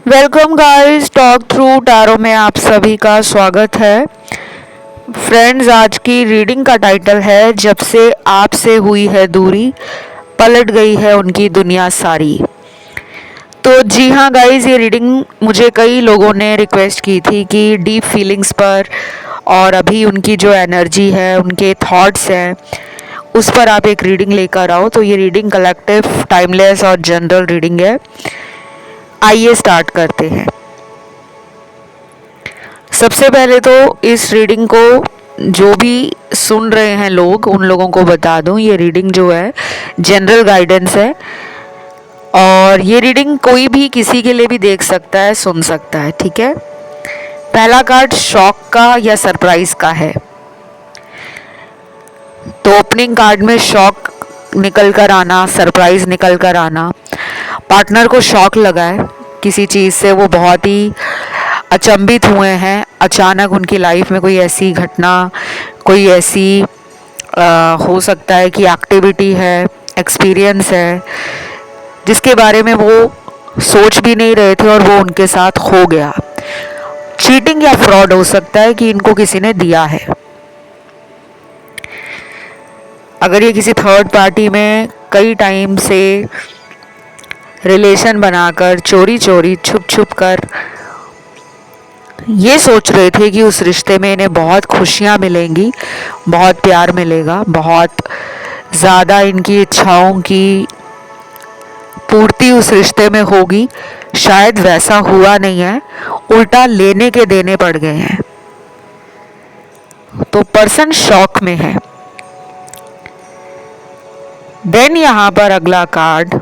Welcome guys, talk through tarot में आप सभी का स्वागत है। फ्रेंड्स, आज की रीडिंग का टाइटल है जब से आपसे हुई है दूरी, पलट गई है उनकी दुनिया सारी। तो जी हाँ गाइस, ये रीडिंग मुझे कई लोगों ने रिक्वेस्ट की थी कि डीप फीलिंग्स पर और अभी उनकी जो एनर्जी है, उनके थॉट्स हैं, उस पर आप एक रीडिंग लेकर आओ। तो ये रीडिंग कलेक्टिव, टाइमलेस और जनरल रीडिंग है। आइए स्टार्ट करते हैं। सबसे पहले तो इस रीडिंग को जो भी सुन रहे हैं लोग, उन लोगों को बता दूं, ये रीडिंग जो है जनरल गाइडेंस है और ये रीडिंग कोई भी किसी के लिए भी देख सकता है, सुन सकता है, ठीक है। पहला कार्ड शॉक का या सरप्राइज का है। तो ओपनिंग कार्ड में शॉक निकल कर आना, सरप्राइज निकल कर आना। पार्टनर को शॉक लगा है किसी चीज़ से, वो बहुत ही अचंभित हुए हैं। अचानक उनकी लाइफ में कोई ऐसी घटना, कोई ऐसी हो सकता है कि एक्टिविटी है, एक्सपीरियंस है, जिसके बारे में वो सोच भी नहीं रहे थे और वो उनके साथ हो गया। चीटिंग या फ्रॉड हो सकता है कि इनको किसी ने दिया है। अगर ये किसी थर्ड पार्टी में कई टाइम से रिलेशन बनाकर चोरी चोरी छुप छुप कर ये सोच रहे थे कि उस रिश्ते में इन्हें बहुत खुशियाँ मिलेंगी, बहुत प्यार मिलेगा, बहुत ज़्यादा इनकी इच्छाओं की पूर्ति उस रिश्ते में होगी, शायद वैसा हुआ नहीं है, उल्टा लेने के देने पड़ गए हैं। तो पर्सन शॉक में है। देन यहाँ पर अगला कार्ड,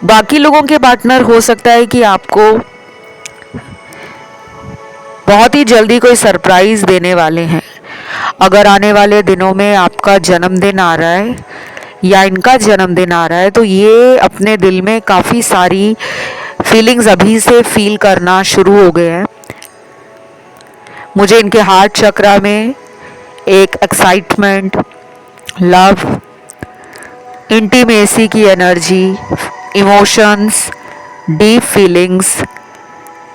बाकी लोगों के पार्टनर हो सकता है कि आपको बहुत ही जल्दी कोई सरप्राइज देने वाले हैं। अगर आने वाले दिनों में आपका जन्मदिन आ रहा है या इनका जन्मदिन आ रहा है, तो ये अपने दिल में काफ़ी सारी फीलिंग्स अभी से फील करना शुरू हो गए हैं। मुझे इनके हार्ट चक्रा में एक एक्साइटमेंट, लव, इंटीमेसी की एनर्जी, इमोशंस, डीप फीलिंग्स,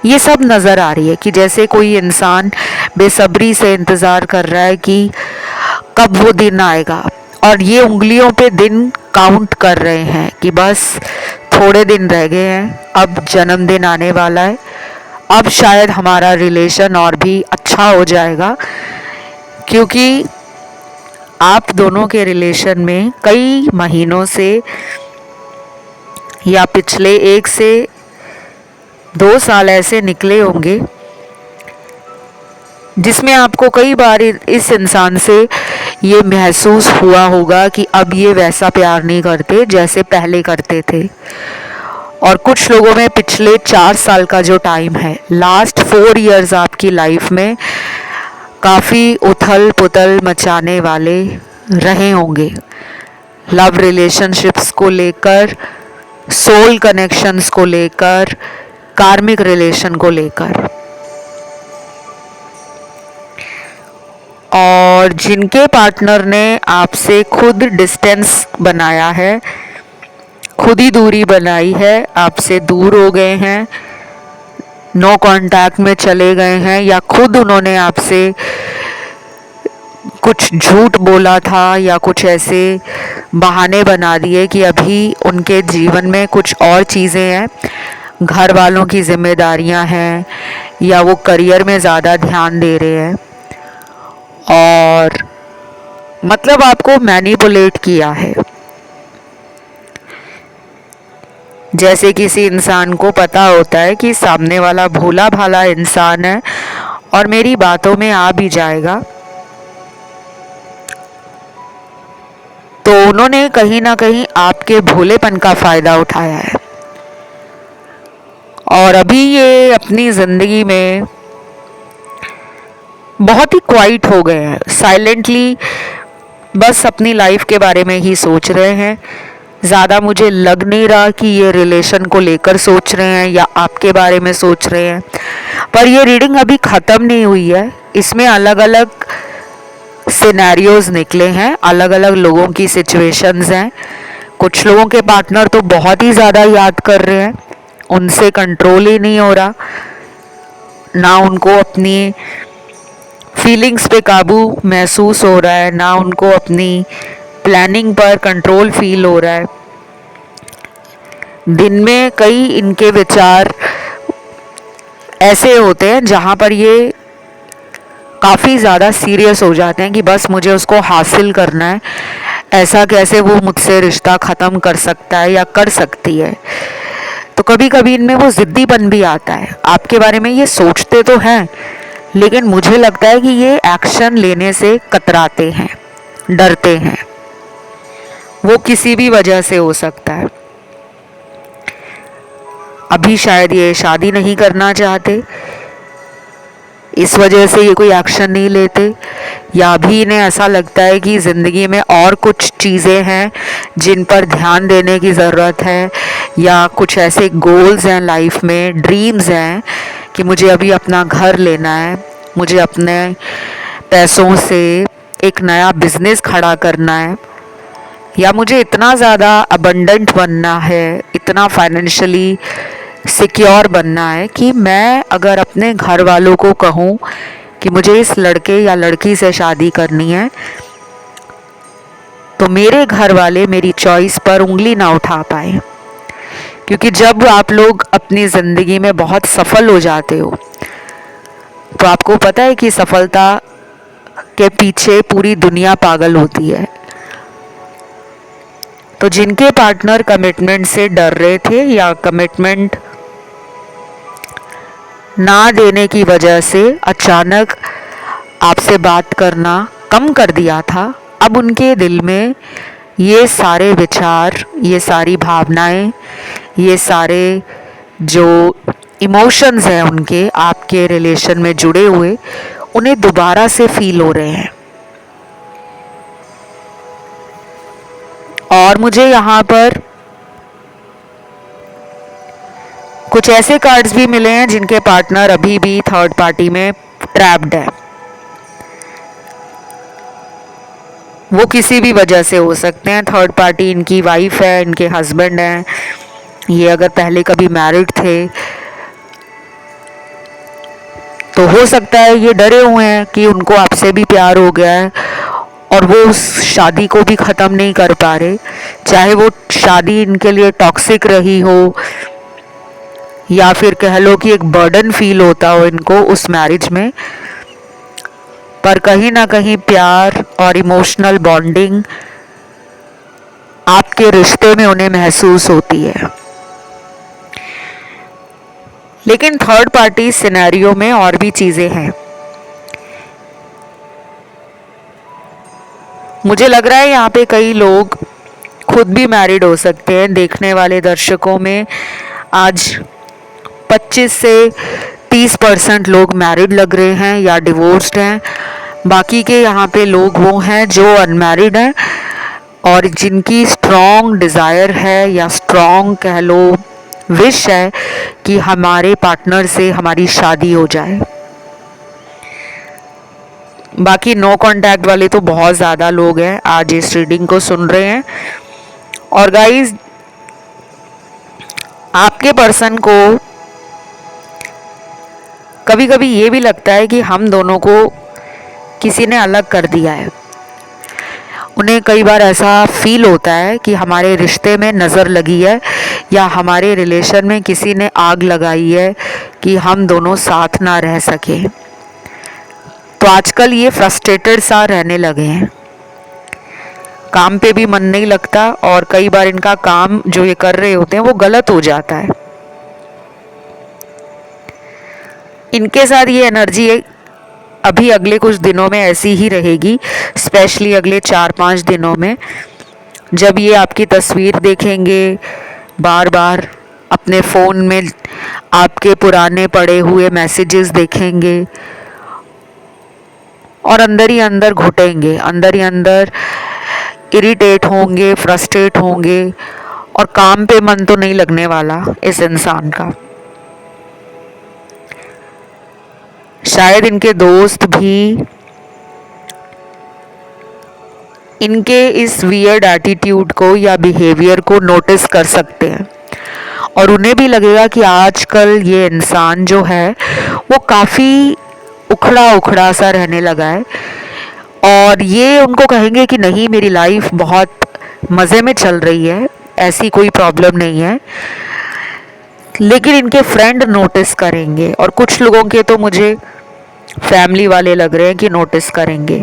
ये सब नज़र आ रही है कि जैसे कोई इंसान बेसब्री से इंतज़ार कर रहा है कि कब वो दिन आएगा, और ये उंगलियों पे दिन काउंट कर रहे हैं कि बस थोड़े दिन रह गए हैं, अब जन्मदिन आने वाला है, अब शायद हमारा रिलेशन और भी अच्छा हो जाएगा। क्योंकि आप दोनों के रिलेशन में कई महीनों से या पिछले 1 से 2 साल ऐसे निकले होंगे जिसमें आपको कई बार इस इंसान से ये महसूस हुआ होगा कि अब ये वैसा प्यार नहीं करते जैसे पहले करते थे। और कुछ लोगों में पिछले 4 साल का जो टाइम है, लास्ट 4 इयर्स आपकी लाइफ में काफ़ी उथल पुथल मचाने वाले रहे होंगे, लव रिलेशनशिप्स को लेकर, सोल कनेक्शंस को लेकर, कार्मिक रिलेशन को लेकर। और जिनके पार्टनर ने आपसे खुद डिस्टेंस बनाया है, खुद ही दूरी बनाई है, आपसे दूर हो गए हैं, नो कांटेक्ट में चले गए हैं, या खुद उन्होंने आपसे कुछ झूठ बोला था या कुछ ऐसे बहाने बना दिए कि अभी उनके जीवन में कुछ और चीज़ें हैं, घर वालों की जिम्मेदारियां हैं, या वो करियर में ज़्यादा ध्यान दे रहे हैं, और मतलब आपको मैनिपुलेट किया है। जैसे किसी इंसान को पता होता है कि सामने वाला भोला भाला इंसान है और मेरी बातों में आ भी जाएगा, तो उन्होंने कहीं ना कहीं आपके भोलेपन का फ़ायदा उठाया है। और अभी ये अपनी ज़िंदगी में बहुत ही क्वाइट हो गए हैं, साइलेंटली बस अपनी लाइफ के बारे में ही सोच रहे हैं। ज़्यादा मुझे लग नहीं रहा कि ये रिलेशन को लेकर सोच रहे हैं या आपके बारे में सोच रहे हैं। पर ये रीडिंग अभी ख़त्म नहीं हुई है, इसमें अलग अलग सिनेरियोज निकले हैं, अलग अलग लोगों की सिचुएशंस हैं। कुछ लोगों के पार्टनर तो बहुत ही ज़्यादा याद कर रहे हैं, उनसे कंट्रोल ही नहीं हो रहा, ना उनको अपनी फीलिंग्स पे काबू महसूस हो रहा है, ना उनको अपनी प्लानिंग पर कंट्रोल फील हो रहा है। दिन में कई इनके विचार ऐसे होते हैं जहाँ पर ये काफ़ी ज़्यादा सीरियस हो जाते हैं कि बस मुझे उसको हासिल करना है, ऐसा कैसे वो मुझसे रिश्ता ख़त्म कर सकता है या कर सकती है। तो कभी कभी इनमें वो ज़िद्दीपन भी आता है। आपके बारे में ये सोचते तो हैं, लेकिन मुझे लगता है कि ये एक्शन लेने से कतराते हैं, डरते हैं। वो किसी भी वजह से हो सकता है। अभी शायद ये शादी नहीं करना चाहते, इस वजह से ये कोई एक्शन नहीं लेते, या अभी इन्हें ऐसा लगता है कि ज़िंदगी में और कुछ चीज़ें हैं जिन पर ध्यान देने की ज़रूरत है, या कुछ ऐसे गोल्स हैं लाइफ में, ड्रीम्स हैं कि मुझे अभी अपना घर लेना है, मुझे अपने पैसों से एक नया बिजनेस खड़ा करना है, या मुझे इतना ज़्यादा अबंडेंट बनना है, इतना फाइनेंशियली सिक्योर बनना है कि मैं अगर अपने घर वालों को कहूँ कि मुझे इस लड़के या लड़की से शादी करनी है, तो मेरे घर वाले मेरी चॉइस पर उंगली ना उठा पाए। क्योंकि जब आप लोग अपनी ज़िंदगी में बहुत सफल हो जाते हो, तो आपको पता है कि सफलता के पीछे पूरी दुनिया पागल होती है। तो जिनके पार्टनर कमिटमेंट से डर रहे थे या कमिटमेंट ना देने की वजह से अचानक आपसे बात करना कम कर दिया था, अब उनके दिल में ये सारे विचार, ये सारी भावनाएं, ये सारे जो इमोशंस हैं उनके आपके रिलेशन में जुड़े हुए, उन्हें दोबारा से फील हो रहे हैं। और मुझे यहाँ पर कुछ ऐसे कार्ड्स भी मिले हैं जिनके पार्टनर अभी भी थर्ड पार्टी में ट्रैप्ड है। वो किसी भी वजह से हो सकते हैं। थर्ड पार्टी इनकी वाइफ है, इनके हस्बैंड हैं, ये अगर पहले कभी मैरिड थे तो हो सकता है ये डरे हुए हैं कि उनको आपसे भी प्यार हो गया है और वो उस शादी को भी ख़त्म नहीं कर पा रहे, चाहे वो शादी इनके लिए टॉक्सिक रही हो या फिर कह लो कि एक बर्डन फील होता हो इनको उस मैरिज में, पर कहीं ना कहीं प्यार और इमोशनल बॉन्डिंग आपके रिश्ते में उन्हें महसूस होती है। लेकिन थर्ड पार्टी सिनेरियो में और भी चीज़ें हैं। मुझे लग रहा है यहाँ पे कई लोग खुद भी मैरिड हो सकते हैं। देखने वाले दर्शकों में आज 25 से 30% लोग मैरिड लग रहे हैं या डिवोर्स्ड हैं। बाकी के यहाँ पे लोग वो हैं जो अनमैरिड हैं और जिनकी स्ट्रॉन्ग डिज़ायर है या स्ट्रॉन्ग कह लो विश है कि हमारे पार्टनर से हमारी शादी हो जाए। बाकी नो कांटेक्ट वाले तो बहुत ज़्यादा लोग हैं आज इस रीडिंग को सुन रहे हैं। और गाइस, आपके पर्सन को कभी कभी ये भी लगता है कि हम दोनों को किसी ने अलग कर दिया है। उन्हें कई बार ऐसा फील होता है कि हमारे रिश्ते में नज़र लगी है या हमारे रिलेशन में किसी ने आग लगाई है कि हम दोनों साथ ना रह सके। तो आजकल ये फ्रस्ट्रेटेड सा रहने लगे हैं, काम पे भी मन नहीं लगता और कई बार इनका काम जो ये कर रहे होते हैं वो गलत हो जाता है। इनके साथ ये एनर्जी अभी अगले कुछ दिनों में ऐसी ही रहेगी, स्पेशली अगले 4-5 दिनों में, जब ये आपकी तस्वीर देखेंगे, बार बार अपने फ़ोन में आपके पुराने पड़े हुए मैसेजेस देखेंगे और अंदर ही अंदर घुटेंगे, अंदर ही अंदर इरिटेट होंगे, फ्रस्ट्रेट होंगे और काम पे मन तो नहीं लगने वाला इस इंसान का। शायद इनके दोस्त भी इनके इस वियर्ड एटीट्यूड को या बिहेवियर को नोटिस कर सकते हैं और उन्हें भी लगेगा कि आजकल ये इंसान जो है वो काफ़ी उखड़ा उखड़ा सा रहने लगा है, और ये उनको कहेंगे कि नहीं, मेरी लाइफ बहुत मज़े में चल रही है, ऐसी कोई प्रॉब्लम नहीं है। लेकिन इनके फ्रेंड नोटिस करेंगे, और कुछ लोगों के तो मुझे फैमिली वाले लग रहे हैं कि नोटिस करेंगे।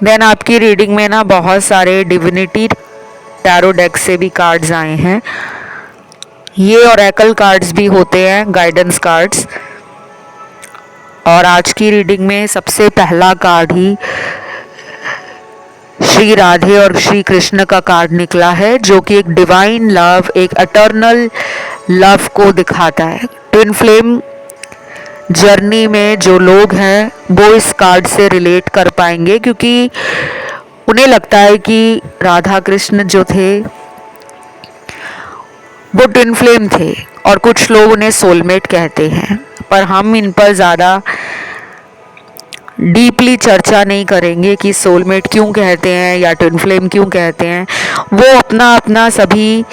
देन आपकी रीडिंग में ना बहुत सारे डिविनिटी टैरो डेक से भी कार्ड्स आए हैं। ये ओरेकल कार्ड्स भी होते हैं, गाइडेंस कार्ड्स। और आज की रीडिंग में सबसे पहला कार्ड ही श्री राधे और श्री कृष्ण का कार्ड निकला है, जो कि एक डिवाइन लव, एक एटर्नल लव को दिखाता है। ट्विन फ्लेम जर्नी में जो लोग हैं वो इस कार्ड से रिलेट कर पाएंगे, क्योंकि उन्हें लगता है कि राधा कृष्ण जो थे वो ट्विन फ्लेम थे, और कुछ लोग उन्हें सोलमेट कहते हैं। पर हम इन पर ज़्यादा डीपली चर्चा नहीं करेंगे कि सोलमेट क्यों कहते हैं या ट्विन फ्लेम क्यों कहते हैं। वो अपना अपना सभी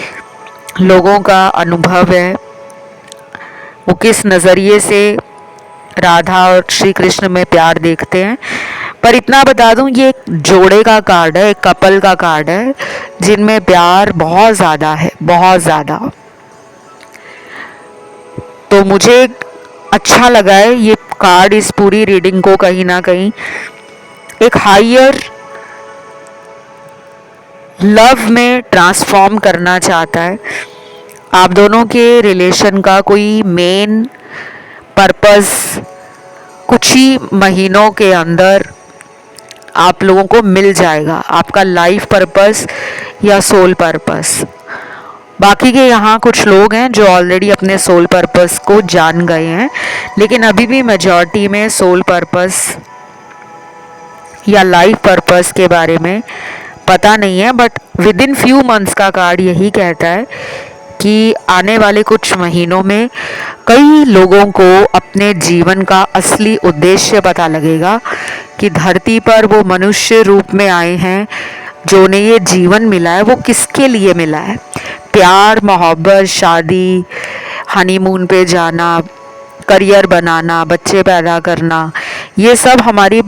लोगों का अनुभव है, वो किस नज़रिए से राधा और श्री कृष्ण में प्यार देखते हैं। पर इतना बता दूं, ये एक जोड़े का कार्ड है, एक कपल का कार्ड है जिनमें प्यार बहुत ज़्यादा है, बहुत ज़्यादा। तो मुझे अच्छा लगा है ये कार्ड इस पूरी रीडिंग को कहीं ना कहीं एक हायर लव में ट्रांसफॉर्म करना चाहता है। आप दोनों के रिलेशन का कोई मेन पर्पस कुछ ही महीनों के अंदर आप लोगों को मिल जाएगा, आपका लाइफ पर्पस या सोल पर्पस। बाकी के यहाँ कुछ लोग हैं जो ऑलरेडी अपने सोल पर्पस को जान गए हैं, लेकिन अभी भी मेजॉरिटी में सोल पर्पस या लाइफ पर्पस के बारे में पता नहीं है। But with in few months का कार्ड यही कहता है कि आने वाले कुछ महीनों में कई लोगों को अपने जीवन का असली उद्देश्य पता लगेगा कि धरती पर वो मनुष्य रूप में आए हैं, जो उन्हें ये जीवन मिला है वो किसके लिए मिला है। प्यार, मोहब्बत, शादी, हनीमून पे जाना, करियर बनाना, बच्चे पैदा करना, ये सब हमारी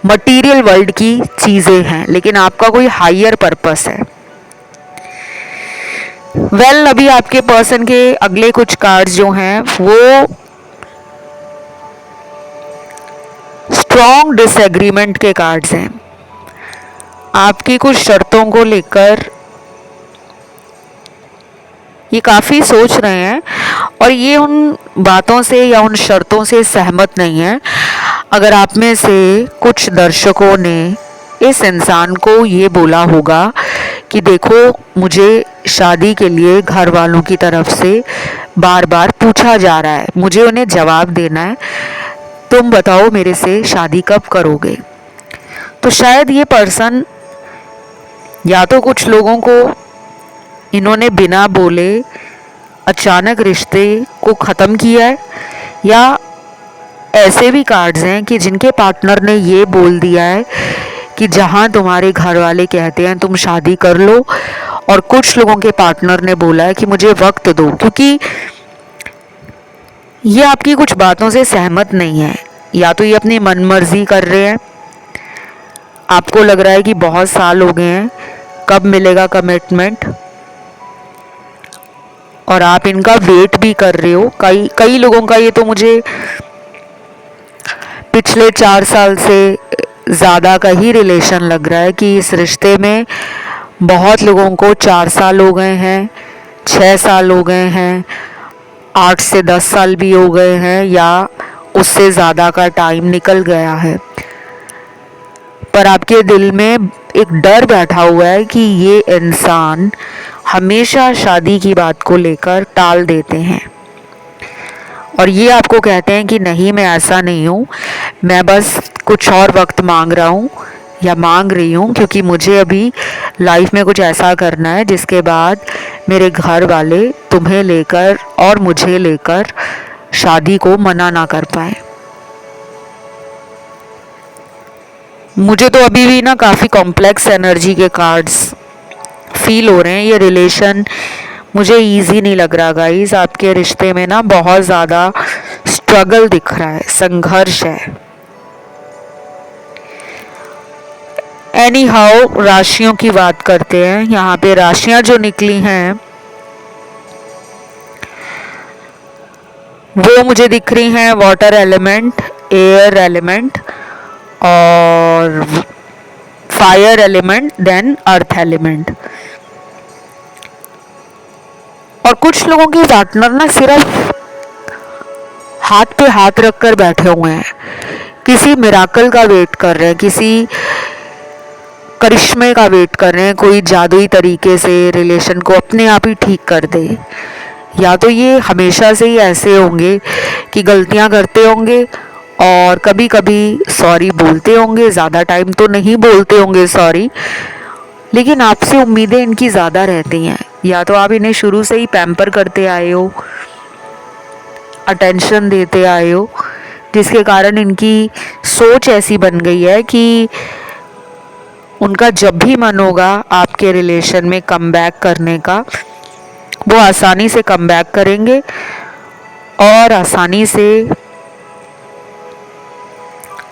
मटेरियल वर्ल्ड की चीज़ें हैं, लेकिन आपका कोई हायर पर्पस है। अभी आपके पर्सन के अगले कुछ कार्ड्स जो हैं वो स्ट्रॉन्ग डिसएग्रीमेंट के कार्ड्स हैं। आपकी कुछ शर्तों को लेकर ये काफ़ी सोच रहे हैं, और ये उन बातों से या उन शर्तों से सहमत नहीं है। अगर आप में से कुछ दर्शकों ने इस इंसान को ये बोला होगा कि देखो, मुझे शादी के लिए घर वालों की तरफ से बार बार पूछा जा रहा है, मुझे उन्हें जवाब देना है, तुम बताओ मेरे से शादी कब करोगे। तो शायद ये पर्सन या तो कुछ लोगों को इन्होंने बिना बोले अचानक रिश्ते को ख़त्म किया है, या ऐसे भी कार्ड्स हैं कि जिनके पार्टनर ने ये बोल दिया है कि जहाँ तुम्हारे घर वाले कहते हैं तुम शादी कर लो, और कुछ लोगों के पार्टनर ने बोला है कि मुझे वक्त दो, क्योंकि ये आपकी कुछ बातों से सहमत नहीं है। या तो ये अपनी मनमर्जी कर रहे हैं, आपको लग रहा है कि बहुत साल हो गए हैं, कब मिलेगा कमिटमेंट, और आप इनका वेट भी कर रहे हो। कई लोगों का ये तो मुझे पिछले 4 साल से ज़्यादा का ही रिलेशन लग रहा है कि इस रिश्ते में बहुत लोगों को 4 साल हो गए हैं, 6 साल हो गए हैं, 8 से 10 साल भी हो गए हैं, या उससे ज़्यादा का टाइम निकल गया है। पर आपके दिल में एक डर बैठा हुआ है कि ये इंसान हमेशा शादी की बात को लेकर टाल देते हैं, और ये आपको कहते हैं कि नहीं, मैं ऐसा नहीं हूँ, मैं बस कुछ और वक्त मांग रहा हूँ या मांग रही हूँ, क्योंकि मुझे अभी लाइफ में कुछ ऐसा करना है जिसके बाद मेरे घर वाले तुम्हें लेकर और मुझे लेकर शादी को मना ना कर पाए। मुझे तो अभी भी ना काफ़ी कॉम्प्लेक्स एनर्जी के कार्ड्स फील हो रहे हैं। ये रिलेशन मुझे इजी नहीं लग रहा गाइस। आपके रिश्ते में ना बहुत ज़्यादा स्ट्रगल दिख रहा है, संघर्ष है। एनी हाउ, राशियों की बात करते हैं। यहाँ पे राशियां जो निकली हैं वो मुझे दिख रही हैं वाटर एलिमेंट, एयर एलिमेंट और fire element, then earth element. और कुछ लोगों के पार्टनर ना सिर्फ हाथ पे हाथ रखकर बैठे हुए हैं, किसी मिराकल का वेट कर रहे हैं, किसी करिश्मे का वेट कर रहे हैं, कोई जादुई तरीके से रिलेशन को अपने आप ही ठीक कर दे। या तो ये हमेशा से ही ऐसे होंगे कि गलतियां करते होंगे और कभी कभी सॉरी बोलते होंगे, ज़्यादा टाइम तो नहीं बोलते होंगे सॉरी, लेकिन आपसे उम्मीदें इनकी ज़्यादा रहती हैं। या तो आप इन्हें शुरू से ही पैम्पर करते आए हो, अटेंशन देते आए हो, जिसके कारण इनकी सोच ऐसी बन गई है कि उनका जब भी मन होगा आपके रिलेशन में कम बैक करने का, वो आसानी से कम बैक करेंगे और आसानी से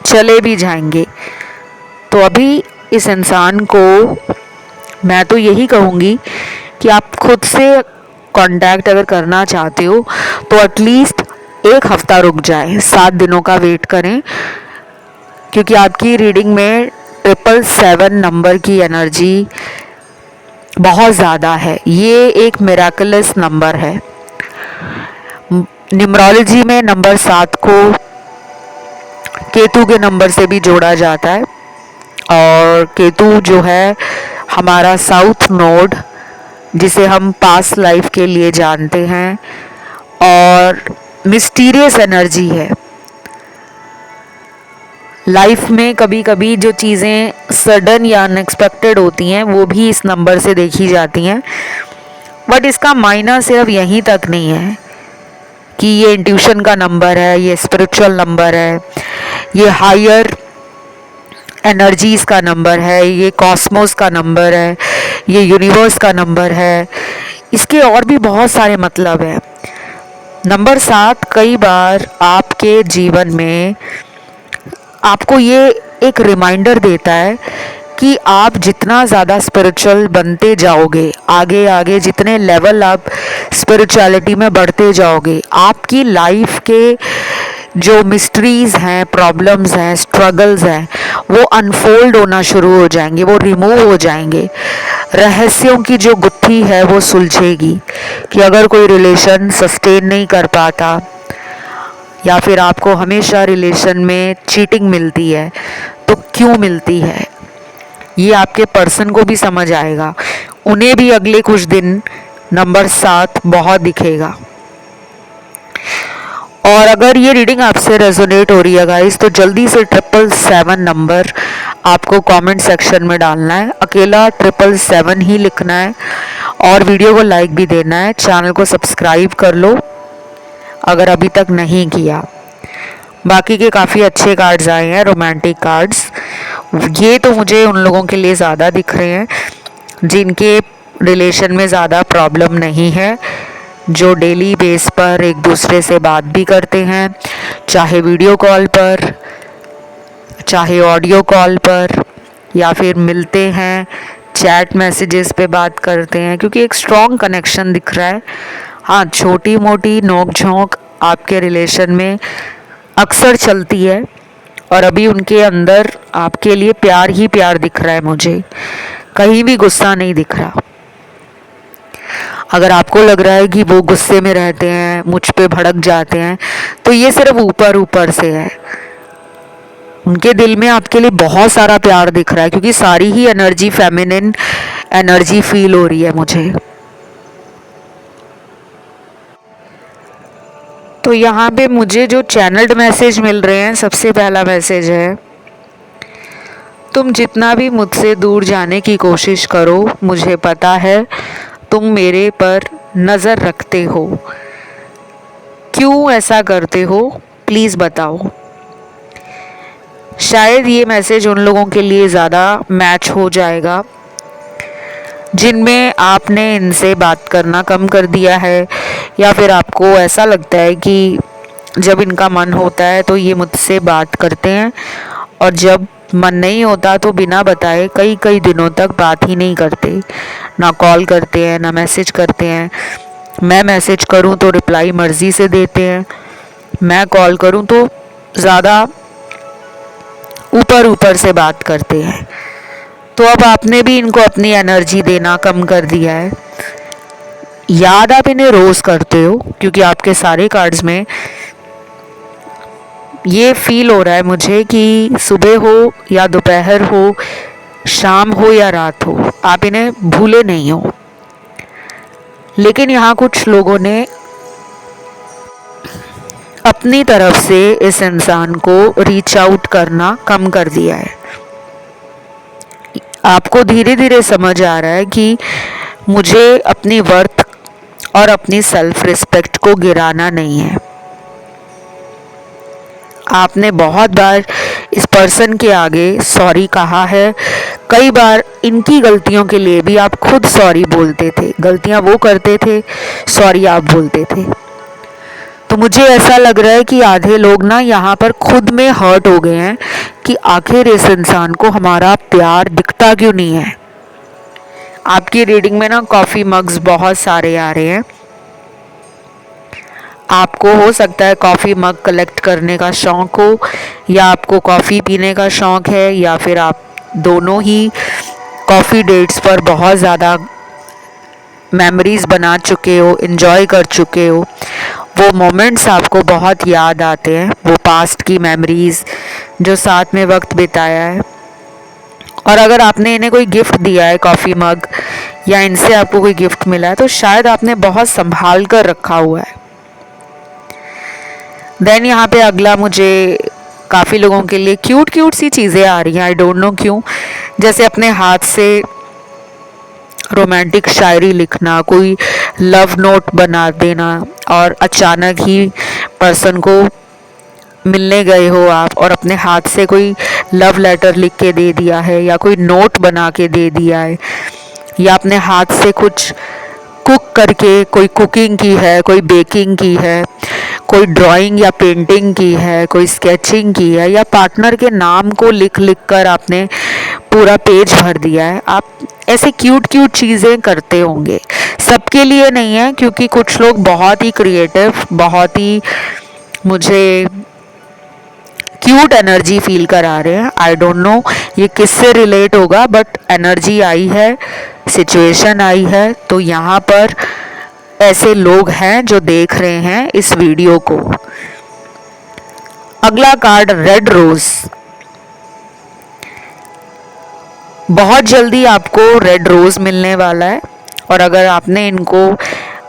चले भी जाएंगे। तो अभी इस इंसान को मैं तो यही कहूँगी कि आप खुद से कांटेक्ट अगर करना चाहते हो तो एटलीस्ट एक हफ्ता रुक जाए, 7 दिनों का वेट करें, क्योंकि आपकी रीडिंग में 777 नंबर की एनर्जी बहुत ज़्यादा है। ये एक मिराकुलस नंबर है। न्यूमरोलॉजी में नंबर 7 को केतु के नंबर से भी जोड़ा जाता है और केतु जो है हमारा साउथ नोड, जिसे हम पास्ट लाइफ के लिए जानते हैं, और मिस्टीरियस एनर्जी है। लाइफ में कभी कभी जो चीज़ें सडन या अनएक्सपेक्टेड होती हैं वो भी इस नंबर से देखी जाती हैं। बट इसका मायना सिर्फ यहीं तक नहीं है कि ये इंट्यूशन का नंबर है, ये स्पिरिचुअल नंबर है, ये हायर एनर्जीज का नंबर है, ये कॉस्मोस का नंबर है, ये यूनिवर्स का नंबर है। इसके और भी बहुत सारे मतलब है। नंबर 7 कई बार आपके जीवन में आपको ये एक रिमाइंडर देता है कि आप जितना ज़्यादा स्पिरिचुअल बनते जाओगे, आगे आगे जितने लेवल आप स्पिरिचुअलिटी में बढ़ते जाओगे, आपकी लाइफ के जो मिस्ट्रीज़ हैं, प्रॉब्लम्स हैं, स्ट्रगल्स हैं, वो अनफोल्ड होना शुरू हो जाएंगे, वो रिमूव हो जाएंगे। रहस्यों की जो गुत्थी है वो सुलझेगी कि अगर कोई रिलेशन सस्टेन नहीं कर पाता या फिर आपको हमेशा रिलेशन में चीटिंग मिलती है तो क्यों मिलती है, ये आपके पर्सन को भी समझ आएगा। उन्हें भी अगले कुछ दिन नंबर 7 बहुत दिखेगा। और अगर ये रीडिंग आपसे रेजोनेट हो रही है गाइस तो जल्दी से 777 नंबर आपको कमेंट सेक्शन में डालना है। अकेला 777 ही लिखना है और वीडियो को लाइक भी देना है। चैनल को सब्सक्राइब कर लो अगर अभी तक नहीं किया। बाकी के काफ़ी अच्छे कार्ड्स आए हैं, रोमांटिक कार्ड्स। ये तो मुझे उन लोगों के लिए ज़्यादा दिख रहे हैं जिनके रिलेशन में ज़्यादा प्रॉब्लम नहीं है, जो डेली बेस पर एक दूसरे से बात भी करते हैं, चाहे वीडियो कॉल पर, चाहे ऑडियो कॉल पर, या फिर मिलते हैं, चैट मैसेजेस पे बात करते हैं, क्योंकि एक स्ट्रॉन्ग कनेक्शन दिख रहा है। हाँ, छोटी मोटी नोक झोंक आपके रिलेशन में अक्सर चलती है और अभी उनके अंदर आपके लिए प्यार ही प्यार दिख रहा है, मुझे कहीं भी गुस्सा नहीं दिख रहा। अगर आपको लग रहा है कि वो गुस्से में रहते हैं, मुझ पे भड़क जाते हैं, तो ये सिर्फ ऊपर ऊपर से है। उनके दिल में आपके लिए बहुत सारा प्यार दिख रहा है, क्योंकि सारी ही एनर्जी फेमिनिन एनर्जी फील हो रही है मुझे। तो यहाँ पे मुझे जो चैनल्ड मैसेज मिल रहे हैं, सबसे पहला मैसेज है, तुम जितना भी मुझसे दूर जाने की कोशिश करो, मुझे पता है तुम मेरे पर नज़र रखते हो। क्यों ऐसा करते हो, प्लीज़ बताओ। शायद ये मैसेज उन लोगों के लिए ज़्यादा मैच हो जाएगा जिनमें आपने इनसे बात करना कम कर दिया है, या फिर आपको ऐसा लगता है कि जब इनका मन होता है तो ये मुझसे बात करते हैं, और जब मन नहीं होता तो बिना बताए कई कई दिनों तक बात ही नहीं करते, ना कॉल करते हैं ना मैसेज करते हैं। मैं मैसेज करूं तो रिप्लाई मर्ज़ी से देते हैं, मैं कॉल करूं तो ज़्यादा ऊपर ऊपर से बात करते हैं। तो अब आपने भी इनको अपनी एनर्जी देना कम कर दिया है। याद आप इन्हें रोज़ करते हो, क्योंकि आपके सारे कार्ड्स में ये फील हो रहा है मुझे कि सुबह हो या दोपहर हो, शाम हो या रात हो, आप इन्हें भूले नहीं हो। लेकिन यहाँ कुछ लोगों ने अपनी तरफ से इस इंसान को रीच आउट करना कम कर दिया है। आपको धीरे धीरे समझ आ रहा है कि मुझे अपनी वर्थ और अपनी सेल्फ रिस्पेक्ट को गिराना नहीं है। आपने बहुत बार इस पर्सन के आगे सॉरी कहा है, कई बार इनकी गलतियों के लिए भी आप खुद सॉरी बोलते थे। गलतियां वो करते थे, सॉरी आप बोलते थे। तो मुझे ऐसा लग रहा है कि आधे लोग ना यहाँ पर खुद में हर्ट हो गए हैं कि आखिर इस इंसान को हमारा प्यार दिखता क्यों नहीं है। आपकी रीडिंग में ना कॉफ़ी मग्स बहुत सारे आ रहे हैं। आपको हो सकता है कॉफ़ी मग कलेक्ट करने का शौक़ हो, या आपको कॉफ़ी पीने का शौक़ है, या फिर आप दोनों ही कॉफ़ी डेट्स पर बहुत ज़्यादा मेमोरीज़ बना चुके हो, इन्जॉय कर चुके हो। वो मोमेंट्स आपको बहुत याद आते हैं, वो पास्ट की मेमोरीज़ जो साथ में वक्त बिताया है। और अगर आपने इन्हें कोई गिफ्ट दिया है, कॉफ़ी मग, या इनसे आपको कोई गिफ्ट मिला है, तो शायद आपने बहुत संभाल कर रखा हुआ है। देन यहाँ पे अगला मुझे काफ़ी लोगों के लिए क्यूट क्यूट सी चीज़ें आ रही हैं, आई डोंट नो क्यों। जैसे अपने हाथ से रोमांटिक शायरी लिखना, कोई लव नोट बना देना, और अचानक ही पर्सन को मिलने गए हो आप और अपने हाथ से कोई लव लेटर लिख के दे दिया है, या कोई नोट बना के दे दिया है, या अपने हाथ से कुछ कुक करके, कोई कुकिंग की है, कोई बेकिंग की है, कोई ड्राइंग या पेंटिंग की है, कोई स्केचिंग की है, या पार्टनर के नाम को लिख लिख कर आपने पूरा पेज भर दिया है। आप ऐसे क्यूट क्यूट चीज़ें करते होंगे। सबके लिए नहीं है, क्योंकि कुछ लोग बहुत ही क्रिएटिव, बहुत ही मुझे क्यूट एनर्जी फील करा रहे हैं। आई डोंट नो ये किससे रिलेट होगा, बट एनर्जी आई है, सिचुएशन आई है, तो यहाँ पर ऐसे लोग हैं जो देख रहे हैं इस वीडियो को। अगला कार्ड रेड रोज। बहुत जल्दी आपको रेड रोज मिलने वाला है, और अगर आपने इनको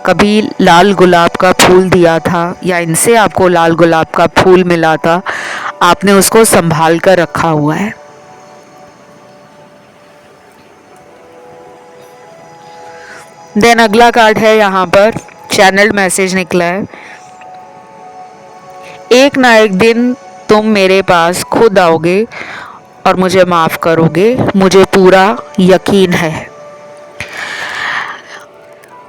कभी लाल गुलाब का फूल दिया था, या इनसे आपको लाल गुलाब का फूल मिला था, आपने उसको संभाल कर रखा हुआ है। देन अगला कार्ड है, यहाँ पर चैनल मैसेज निकला है। एक ना एक दिन तुम मेरे पास खुद आओगे और मुझे माफ़ करोगे, मुझे पूरा यकीन है।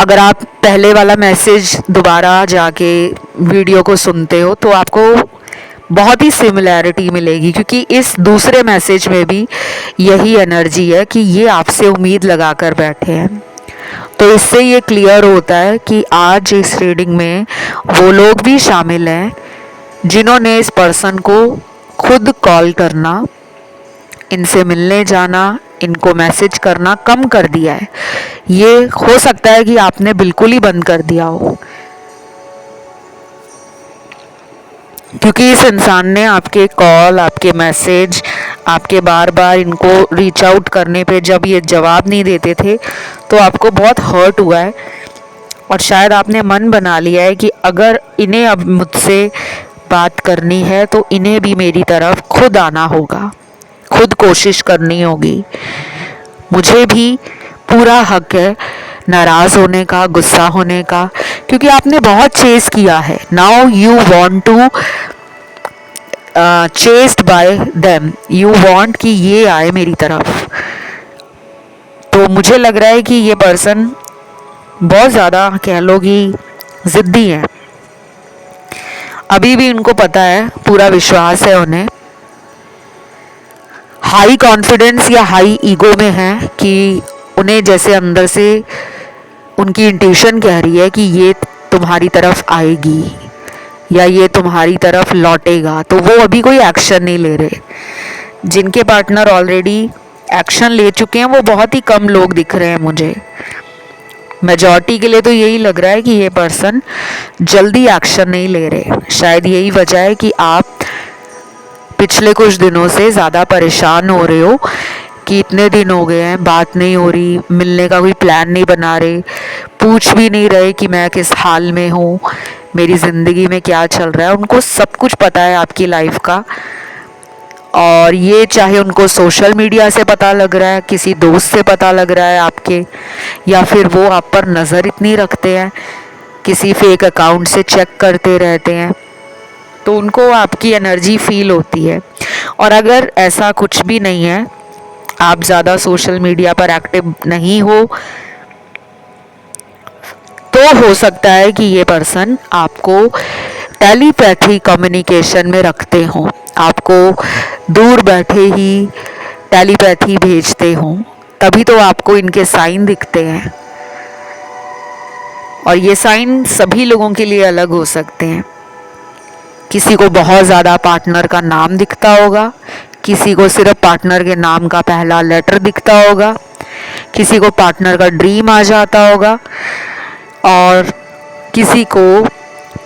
अगर आप पहले वाला मैसेज दोबारा जाके वीडियो को सुनते हो तो आपको बहुत ही सिमिलैरिटी मिलेगी, क्योंकि इस दूसरे मैसेज में भी यही एनर्जी है कि ये आपसे उम्मीद लगाकर बैठे हैं। तो इससे ये क्लियर होता है कि आज इस रीडिंग में वो लोग भी शामिल हैं जिन्होंने इस पर्सन को खुद कॉल करना, इनसे मिलने जाना, इनको मैसेज करना कम कर दिया है। ये हो सकता है कि आपने बिल्कुल ही बंद कर दिया हो, क्योंकि इस इंसान ने आपके कॉल, आपके मैसेज, आपके बार बार इनको रीच आउट करने पे जब ये जवाब नहीं देते थे तो आपको बहुत हर्ट हुआ है, और शायद आपने मन बना लिया है कि अगर इन्हें अब मुझसे बात करनी है तो इन्हें भी मेरी तरफ खुद आना होगा, खुद कोशिश करनी होगी। मुझे भी पूरा हक है नाराज़ होने का, गुस्सा होने का, क्योंकि आपने बहुत चेस किया है। Now you want to chased by them, you want कि ये आए मेरी तरफ। तो मुझे लग रहा है कि ये पर्सन बहुत ज़्यादा कह लो कि ज़िद्दी है। अभी भी उनको पता है, पूरा विश्वास है उन्हें, हाई कॉन्फिडेंस या हाई ईगो में है कि उन्हें जैसे अंदर से उनकी इंट्यूशन कह रही है कि ये तुम्हारी तरफ आएगी या ये तुम्हारी तरफ लौटेगा, तो वो अभी कोई एक्शन नहीं ले रहे। जिनके पार्टनर ऑलरेडी एक्शन ले चुके हैं वो बहुत ही कम लोग दिख रहे हैं मुझे। मेजॉरिटी के लिए तो यही लग रहा है कि ये पर्सन जल्दी एक्शन नहीं ले रहे। शायद यही वजह है कि आप पिछले कुछ दिनों से ज़्यादा परेशान हो रहे हो कि इतने दिन हो गए हैं, बात नहीं हो रही, मिलने का कोई प्लान नहीं बना रहे, पूछ भी नहीं रहे कि मैं किस हाल में हूँ, मेरी ज़िंदगी में क्या चल रहा है। उनको सब कुछ पता है आपकी लाइफ का, और ये चाहे उनको सोशल मीडिया से पता लग रहा है, किसी दोस्त से पता लग रहा है आपके, या फिर वो आप पर नज़र इतनी रखते हैं, किसी फेक अकाउंट से चेक करते रहते हैं, तो उनको आपकी एनर्जी फील होती है। और अगर ऐसा कुछ भी नहीं है, आप ज़्यादा सोशल मीडिया पर एक्टिव नहीं हो, तो हो सकता है कि ये पर्सन आपको टेलीपैथी कम्युनिकेशन में रखते हों, आपको दूर बैठे ही टेलीपैथी भेजते हों, तभी तो आपको इनके साइन दिखते हैं। और ये साइन सभी लोगों के लिए अलग हो सकते हैं। किसी को बहुत ज़्यादा पार्टनर का नाम दिखता होगा, किसी को सिर्फ पार्टनर के नाम का पहला लेटर दिखता होगा, किसी को पार्टनर का ड्रीम आ जाता होगा, और किसी को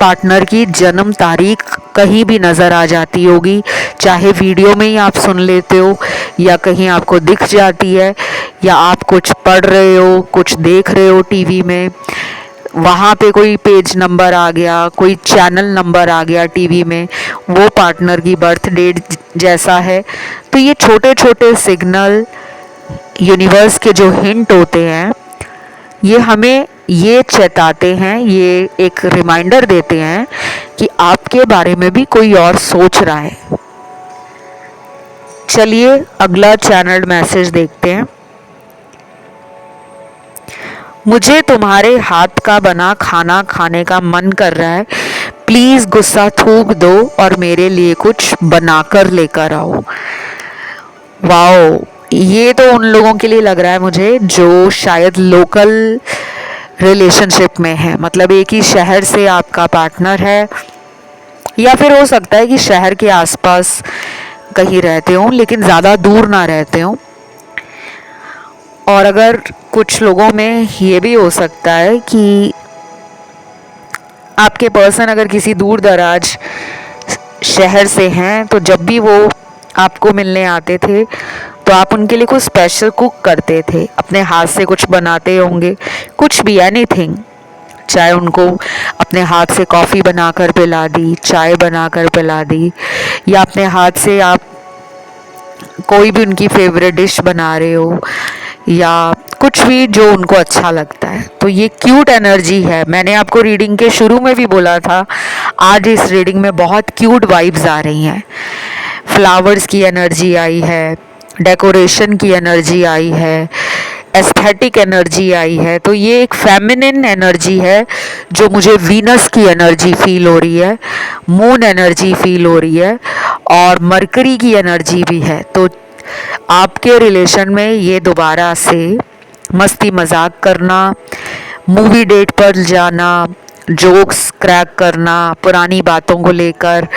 पार्टनर की जन्म तारीख कहीं भी नज़र आ जाती होगी, चाहे वीडियो में ही आप सुन लेते हो या कहीं आपको दिख जाती है, या आप कुछ पढ़ रहे हो, कुछ देख रहे हो टीवी में, वहाँ पे कोई पेज नंबर आ गया, कोई चैनल नंबर आ गया टीवी में, वो पार्टनर की बर्थ डेट जैसा है। तो ये छोटे छोटे सिग्नल यूनिवर्स के जो हिंट होते हैं, ये हमें ये चेताते हैं, ये एक रिमाइंडर देते हैं कि आपके बारे में भी कोई और सोच रहा है। चलिए अगला चैनल मैसेज देखते हैं। मुझे तुम्हारे हाथ का बना खाना खाने का मन कर रहा है, प्लीज़ गुस्सा थूक दो और मेरे लिए कुछ बनाकर लेकर आओ। वाओ, ये तो उन लोगों के लिए लग रहा है मुझे जो शायद लोकल रिलेशनशिप में है, मतलब एक ही शहर से आपका पार्टनर है, या फिर हो सकता है कि शहर के आसपास कहीं रहते हों लेकिन ज़्यादा दूर ना रहते हों। और अगर कुछ लोगों में ये भी हो सकता है कि आपके पर्सन अगर किसी दूर दराज शहर से हैं, तो जब भी वो आपको मिलने आते थे तो आप उनके लिए कुछ स्पेशल कुक करते थे, अपने हाथ से कुछ बनाते होंगे, कुछ भी, एनीथिंग, चाहे उनको अपने हाथ से कॉफ़ी बनाकर पिला दी, चाय बनाकर पिला दी, या अपने हाथ से आप कोई भी उनकी फेवरेट डिश बना रहे हो, या कुछ भी जो उनको अच्छा लगता है। तो ये क्यूट एनर्जी है। मैंने आपको रीडिंग के शुरू में भी बोला था, आज इस रीडिंग में बहुत क्यूट वाइब्स आ रही हैं। फ्लावर्स की एनर्जी आई है, डेकोरेशन की एनर्जी आई है, एस्थेटिक एनर्जी आई है। तो ये एक फेमिनिन एनर्जी है जो मुझे वीनस की एनर्जी फील हो रही है, मून एनर्जी फील हो रही है, और मरकरी की एनर्जी भी है। तो आपके रिलेशन में ये दोबारा से मस्ती मजाक करना, मूवी डेट पर जाना, जोक्स क्रैक करना, पुरानी बातों को लेकर,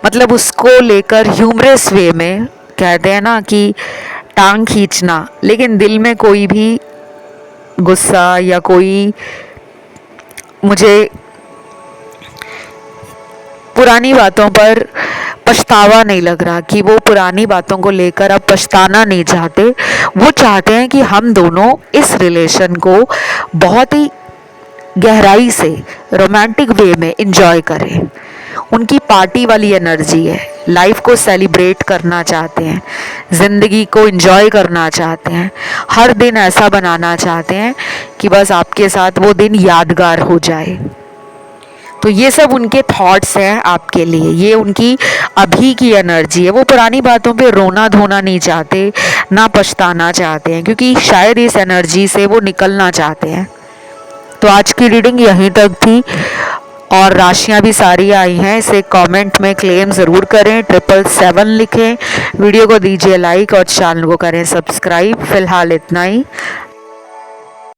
मतलब उसको लेकर ह्यूमरस वे में, कहते हैं ना कि टांग खींचना, लेकिन दिल में कोई भी गुस्सा या कोई मुझे पुरानी बातों पर पछतावा नहीं लग रहा, कि वो पुरानी बातों को लेकर अब पछताना नहीं चाहते। वो चाहते हैं कि हम दोनों इस रिलेशन को बहुत ही गहराई से रोमांटिक वे में एंजॉय करें। उनकी पार्टी वाली एनर्जी है, लाइफ को सेलिब्रेट करना चाहते हैं, ज़िंदगी को एंजॉय करना चाहते हैं, हर दिन ऐसा बनाना चाहते हैं कि बस आपके साथ वो दिन यादगार हो जाए। तो ये सब उनके थॉट्स हैं आपके लिए, ये उनकी अभी की एनर्जी है। वो पुरानी बातों पे रोना धोना नहीं चाहते, ना पछताना चाहते हैं, क्योंकि शायद इस एनर्जी से वो निकलना चाहते हैं। तो आज की रीडिंग यहीं तक थी और राशियां भी सारी आई हैं। इसे कमेंट में क्लेम ज़रूर करें, 777 लिखें, वीडियो को दीजिए लाइक और चैनल को करें सब्सक्राइब। फिलहाल इतना ही।